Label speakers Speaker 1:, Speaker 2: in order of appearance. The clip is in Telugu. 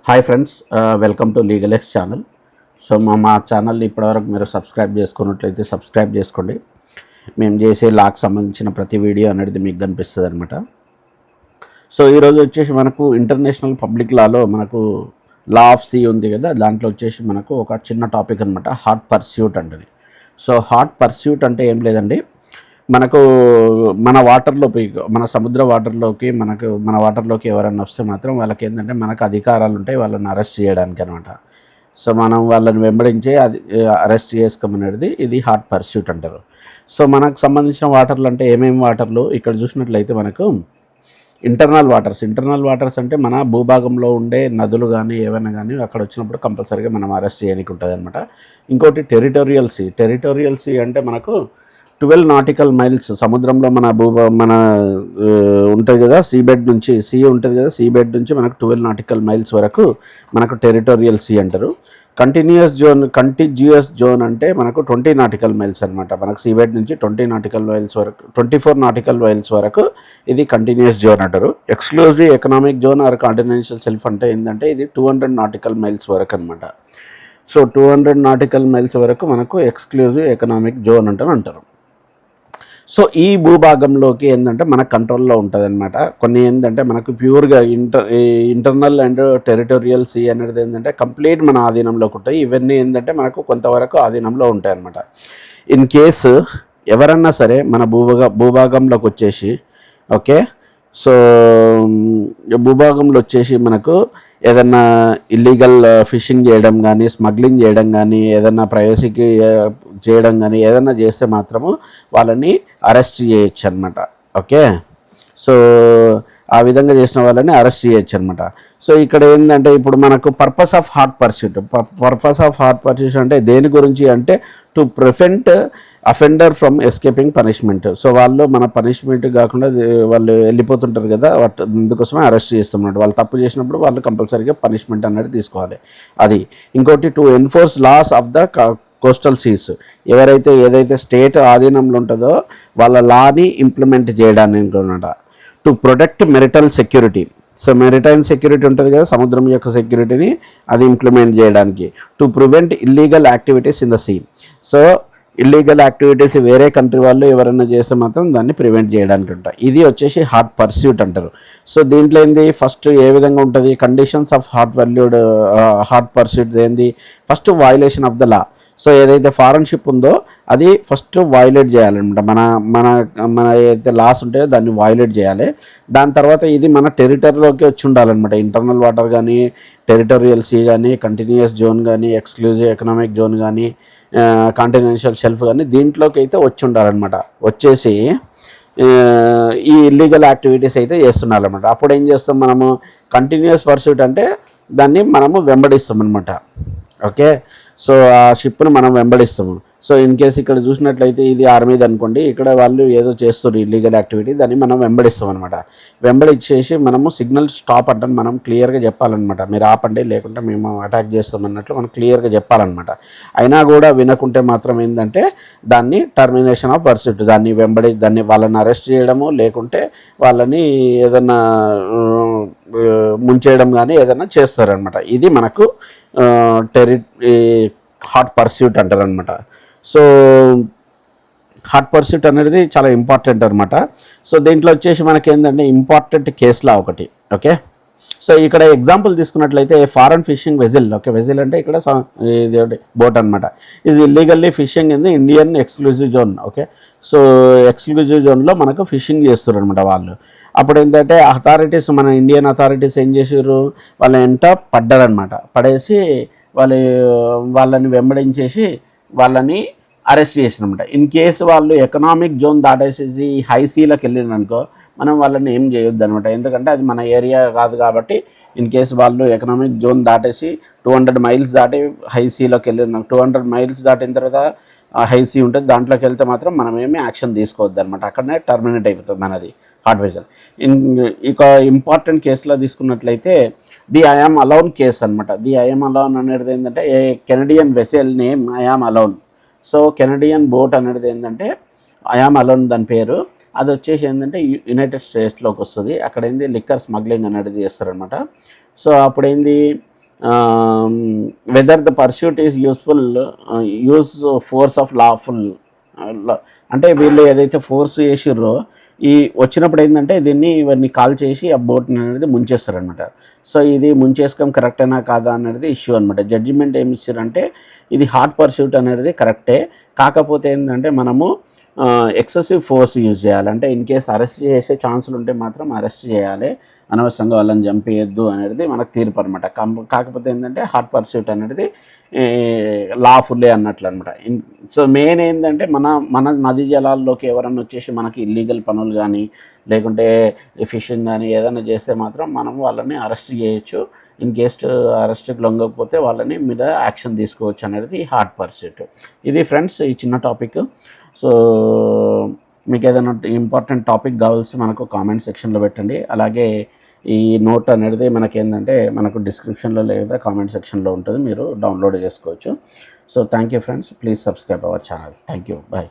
Speaker 1: Hi friends, welcome to legal X channel. So మా ఛానల్ని ఇప్పటివరకు మీరు సబ్స్క్రైబ్ చేసుకున్నట్లయితే సబ్స్క్రైబ్ చేసుకోండి. మేము చేసే లాకి సంబంధించిన ప్రతి వీడియో అనేది మీకు కనిపిస్తుంది అనమాట. సో ఈరోజు వచ్చేసి మనకు ఇంటర్నేషనల్ పబ్లిక్ లాలో మనకు లా ఆఫ్ సీ ఉంది కదా, దాంట్లో వచ్చేసి మనకు ఒక చిన్న టాపిక్ అనమాట, హాట్ పర్స్యూట్ అంటది. సో హాట్ పర్స్యూట్ అంటే ఏం లేదండి, మనకు మన వాటర్లోకి, మన సముద్ర వాటర్లోకి, మన వాటర్లోకి ఎవరైనా వస్తే మాత్రం వాళ్ళకి ఏంటంటే మనకు అధికారాలు ఉంటాయి వాళ్ళని అరెస్ట్ చేయడానికి అనమాట. సో మనం వాళ్ళని వెంబడించే అది అరెస్ట్ చేసుకోమనేది ఇది హాట్ పర్స్యూట్ అంటారు. సో మనకు సంబంధించిన వాటర్లు అంటే ఏమేమి వాటర్లు ఇక్కడ చూసినట్లయితే మనకు ఇంటర్నల్ వాటర్స్ అంటే మన భూభాగంలో ఉండే నదులు కానీ ఏమైనా కానీ అక్కడ వచ్చినప్పుడు కంపల్సరీగా మనం అరెస్ట్ చేయడానికి ఉంటుంది అనమాట. ఇంకోటి టెరిటోరియల్ సీ అంటే మనకు 12 నాటికల్ మైల్స్ సముద్రంలో మన ఉంటుంది కదా, సీబెడ్ నుంచి సీ ఉంటుంది కదా, సీబెడ్ నుంచి మనకు 12 నాటికల్ మైల్స్ వరకు మనకు టెరిటోరియల్ సీ అంటారు. కంటిజియస్ జోన్ అంటే మనకు 20 నాటికల్ మైల్స్ అనమాట. మనకు సీబెడ్ నుంచి 20 నాటికల్ మైల్స్ వరకు, 24 నాటికల్ మైల్స్ వరకు ఇది కంటిన్యూస్ జోన్ అంటారు. Exclusive economic zone or continental shelf అంటే ఏంటంటే ఇది 200 నాటికల్ మైల్స్ వరకు అనమాట. సో 200 నాటికల్ మైల్స్ వరకు మనకు ఎక్స్క్లూజివ్ ఎకనామిక్ జోన్ అంటారు. సో ఈ భూభాగంలోకి ఏంటంటే మన కంట్రోల్లో ఉంటుంది అనమాట. కొన్ని ఏంటంటే మనకు ప్యూర్గా ఇంటర్నల్ అండ్ టెరిటోరియల్ సీ అనేది ఏంటంటే కంప్లీట్ మన ఆధీనంలోకి ఉంటాయి. ఇవన్నీ ఏంటంటే మనకు కొంతవరకు ఆధీనంలో ఉంటాయి అన్నమాట. ఇన్ కేసు ఎవరన్నా సరే మన భూభాగంలోకి వచ్చేసి, ఓకే, సో భూభాగంలో వచ్చేసి మనకు ఏదన్నా ఇల్లీగల్ ఫిషింగ్ చేయడం కానీ, స్మగ్లింగ్ చేయడం కానీ, ఏదన్నా ప్రైవసీకి చేయడం కానీ ఏదన్నా చేస్తే మాత్రము వాళ్ళని అరెస్ట్ చేయొచ్చు అనమాట. ఓకే, సో ఆ విధంగా చేసిన వాళ్ళని అరెస్ట్ చేయొచ్చు అనమాట. సో ఇక్కడ ఏంటంటే ఇప్పుడు మనకు పర్పస్ ఆఫ్ హాట్ పర్స్యూట్ అంటే దేని గురించి అంటే to prevent offender from escaping punishment. So వాళ్ళు మన పనిష్మెంట్ కాకుండా వాళ్ళు వెళ్ళిపోతుంటారు కదా, అందుకోసమే అరెస్ట్ చేస్తున్నట్టు. వాళ్ళు తప్పు చేసినప్పుడు వాళ్ళు కంపల్సరీగా పనిష్మెంట్ అనేది తీసుకోవాలి. అది ఇంకోటి to enforce laws of the coastal seas. ఏదైతే స్టేట్ ఆధీనంలో ఉంటుందో వాళ్ళ లాని ఇంప్లిమెంట్ చేయడానికి అనమాట. To protect maritime security. So maritime security ఉంటుంది కదా, సముద్రం యొక్క సెక్యూరిటీని అది ఇంప్లిమెంట్ చేయడానికి. To prevent illegal activities in the sea. So illegal activities వేరే కంట్రీ వాళ్ళు ఎవరైనా చేస్తే మాత్రం దాన్ని ప్రివెంట్ చేయడానికి ఉంటాయి. ఇది వచ్చేసి హాట్ పర్స్యూట్ అంటారు. సో దీంట్లో ఏంది, ఫస్ట్ ఏ విధంగా ఉంటుంది, కండిషన్స్ ఆఫ్ హాట్ పర్స్యూట్ ఏంది, first violation of the law. So ఏదైతే ఫారెన్ షిప్ ఉందో అది ఫస్ట్ వయలేట్ చేయాలన్నమాట. మన ఏదైతే లాస్ ఉంటాయో దాన్ని వయలేట్ చేయాలి. దాని తర్వాత ఇది మన టెరిటరీలోకి వచ్చి ఉండాలన్నమాట. ఇంటర్నల్ వాటర్ కానీ, టెరిటోరియల్ సీ కానీ, కంటిన్యూస్ జోన్ కానీ, ఎక్స్క్లూజివ్ ఎకనామిక్ జోన్ కానీ, కాంటినెంటల్ షెల్ఫ్ కానీ దీంట్లోకి అయితే వచ్చి ఉండాలన్నమాట. వచ్చేసి ఈ ఇల్లీగల్ యాక్టివిటీస్ అయితే చేస్తున్నారన్నమాట. అప్పుడు ఏం చేస్తాం మనము, కంటిన్యూస్ పర్సూట్ అంటే దాన్ని మనము వెంబడిస్తాం అనమాట. ఓకే, సో ఆ షిప్ను మనం వెంబడిస్తాము. సో ఇన్ కేసు ఇక్కడ చూసినట్లయితే ఇది ఆర్మీది అనుకోండి, ఇక్కడ వాళ్ళు ఏదో చేస్తారు ఇల్లీగల్ యాక్టివిటీ, దాన్ని మనం వెంబడిస్తాం అనమాట. వెంబడిచ్చేసి మనము సిగ్నల్ స్టాప్ అంటే మనం క్లియర్గా చెప్పాలన్నమాట. మీరు ఆపండి లేకుంటే మేము అటాక్ చేస్తామన్నట్లు మనం క్లియర్గా చెప్పాలన్నమాట. అయినా కూడా వినకుంటే మాత్రం ఏంటంటే దాన్ని టర్మినేషన్ ఆఫ్ పర్సూట్, దాన్ని వాళ్ళని అరెస్ట్ చేయడము, లేకుంటే వాళ్ళని ఏదన్నా ముంచేయడం కానీ ఏదైనా చేస్తారనమాట. ఇది మనకు హాట్ పర్స్యూట్ అంటారనమాట. సో హాట్ పర్స్యూట్ అనేది చాలా ఇంపార్టెంట్ అనమాట. సో దీంట్లో వచ్చేసి మనకి ఏంటంటే ఇంపార్టెంట్ కేసులా ఒకటి. ఓకే, సో ఇక్కడ ఎగ్జాంపుల్ తీసుకున్నట్లయితే ఫారెన్ ఫిషింగ్ వెజిల్. ఓకే, వెజిల్ అంటే ఇక్కడ ఇది బోట్ అనమాట. ఇది illegally fishing in the Indian exclusive zone. Okay, so exclusive జోన్లో మనకు ఫిషింగ్ చేస్తారు అనమాట వాళ్ళు. అప్పుడు ఏంటంటే మన ఇండియన్ అథారిటీస్ ఏం చేసారు, వాళ్ళ వెంట పడ్డారనమాట. పడేసి వాళ్ళని వెంబడించేసి వాళ్ళని అరెస్ట్ చేసినమాట. ఇన్ కేసు వాళ్ళు ఎకనామిక్ జోన్ దాటేసేసి హై సీలోకి వెళ్ళిననుకో మనం వాళ్ళని ఏం చేయొద్దు అనమాట. ఎందుకంటే అది మన ఏరియా కాదు కాబట్టి. ఇన్ కేసు వాళ్ళు ఎకనామిక్ జోన్ దాటేసి 200 మైల్స్ దాటి హై సీలోకి వెళ్ళిన, 200 మైల్స్ దాటిన తర్వాత హై సీ ఉంటుంది, దాంట్లోకి వెళ్తే మాత్రం మనం ఏమీ యాక్షన్ తీసుకోవద్దు అనమాట. అక్కడనే టర్మినేట్ అయిపోతుంది మనది హాట్ వెజల్. ఇక ఇంపార్టెంట్ కేసులో తీసుకున్నట్లయితే ది ఐఆమ్ అలౌన్ కేసు అనమాట. ది ఐఆమ్ అలౌన్ అనేది ఏంటంటే a Canadian vessel name I'm Alone. So Canadian boat అనేది ఏంటంటే ఐఆమ్ అలోన్ దాని పేరు. అది వచ్చేసి ఏంటంటే యునైటెడ్ స్టేట్స్లోకి వస్తుంది. అక్కడ ఏంది లిక్కర్ స్మగ్లింగ్ అనేది చేస్తారనమాట. సో అప్పుడు ఏంది whether the pursuit is useful, use force of lawful. అంటే వీళ్ళు ఏదైతే ఫోర్స్ చేసిర్రో ఈ వచ్చినప్పుడు ఏంటంటే ఇవన్నీ కాల్ చేసి ఆ బోట్ని అనేది ముంచేస్తారనమాట. సో ఇది ముంచేసుకోవడం కరెక్టేనా కాదా అనేది ఇష్యూ అనమాట. జడ్జిమెంట్ ఏమి ఇచ్చారంటే ఇది హాట్ పర్స్యూట్ అనేది కరెక్టే, కాకపోతే ఏంటంటే మనము ఎక్సెసివ్ ఫోర్స్ యూజ్ చేయాలి. అంటే ఇన్ కేస్ అరెస్ట్ చేసే ఛాన్సులు ఉంటే మాత్రం అరెస్ట్ చేయాలి, అనవసరంగా వాళ్ళని చంపేయద్దు అనేది మనకు తీర్పు అనమాట. కాకపోతే ఏంటంటే హాట్ పర్స్యూట్ అనేది లాఫుల్లే అన్నట్లు అనమాట. సో మెయిన్ ఏంటంటే మన నదీ జలాల్లోకి ఎవరన్నా వచ్చేసి మనకి ఇల్లీగల్ పనులు కానీ లేకుంటే ఫిషింగ్ కానీ ఏదైనా చేస్తే మాత్రం మనం వాళ్ళని అరెస్ట్ చేయొచ్చు. ఇన్ కేస్ అరెస్ట్కి లొంగకపోతే వాళ్ళని మీద యాక్షన్ తీసుకోవచ్చు అనేది హాట్ పర్స్యూట్. ఇది ఫ్రెండ్స్ ఈ చిన్న టాపిక్. సో మీకు ఏదైనా ఇంపార్టెంట్ టాపిక్ కావాల్సి మనకు కామెంట్ సెక్షన్లో పెట్టండి. అలాగే ఈ నోట్ అనేది మనకేంటంటే మనకు డిస్క్రిప్షన్లో లేదా కామెంట్ సెక్షన్లో ఉంటుంది, మీరు డౌన్లోడ్ చేసుకోవచ్చు. So thank you friends, please subscribe our channel. Thank you, bye.